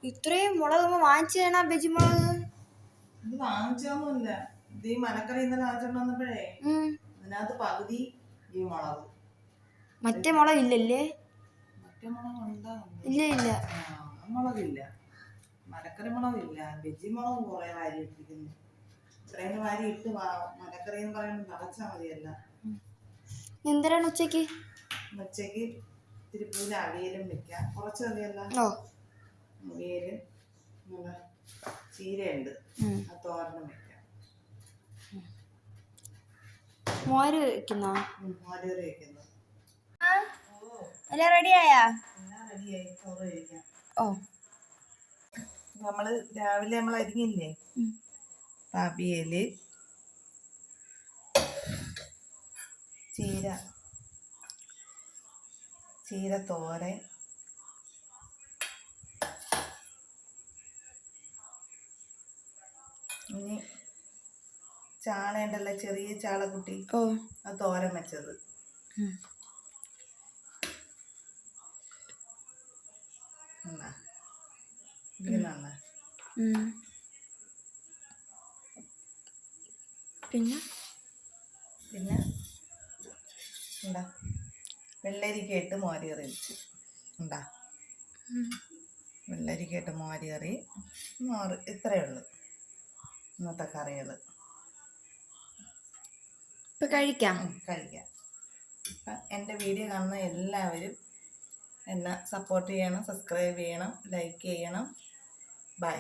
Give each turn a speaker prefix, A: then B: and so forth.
A: ഇത്രയും മുളക് നമ്മൾ വാങ്ങിച്ചാ ബജി മുളക്?
B: ഇത് വാങ്ങിച്ചൊന്നുമില്ല. ഇത് ഈ മലക്കറി ഇന്നലെ വാങ്ങിച്ചോണ്ട് വന്നപ്പോഴേ അതിനകത്ത് പകുതി ഈ മുളക്.
A: മറ്റേ മുളക് ഇല്ലല്ലേ?
B: മറ്റേ മുളക് ഉണ്ടാ?
A: ഇല്ല.
B: മുളകില്ല, മലക്കറി മുളകില്ല. ബജി മുളക് കുറെ വാരി ഇട്ടിരിക്കുന്നു. ഇത്രയും വാരി ഇട്ട് മലക്കറി എന്ന് പറയുമ്പോൾ നിറച്ചാ മതിയല്ല.
A: എന്തിനാണ് ഉച്ചക്ക്?
B: ഉച്ചക്ക് ഇത്തിരി പൂല അവിയലും വെക്കാം. കുറച്ച് മതിയല്ല. അവിയല് ചീരയുണ്ട്, ആ തോരനും വെക്കാം.
A: മോര് വെക്കുന്നോ?
B: മോര് കറി വെക്കുന്നു.
A: എല്ലാം റെഡിയായാ?
B: എല്ലാം റെഡിയായി. ചോറ് കഴിക്കാം. നമ്മള് രാവിലെ നമ്മൾ അരിഞ്ഞില്ലേ അവിയല്, ചീര തോരൻ, ഇനി ചാളയുണ്ടല്ലോ, ചെറിയ ചാളക്കുട്ടി, അത് തോരൻ വെച്ചത്. പിന്നെ എന്താ വെള്ളരിക്കയിട്ട് മോര് കറി വെച്ച് ഉണ്ടാ. വെള്ളരിക്കയിട്ട് മോര് കറി, ഇത്രയേ ഉള്ളു ഇന്നത്തെ കറികൾ.
A: കഴിക്കാം.
B: അപ്പം എൻ്റെ വീഡിയോ കാണുന്ന എല്ലാവരും എന്നെ സപ്പോർട്ട് ചെയ്യണം, സബ്സ്ക്രൈബ് ചെയ്യണം, ലൈക്ക് ചെയ്യണം. ബൈ.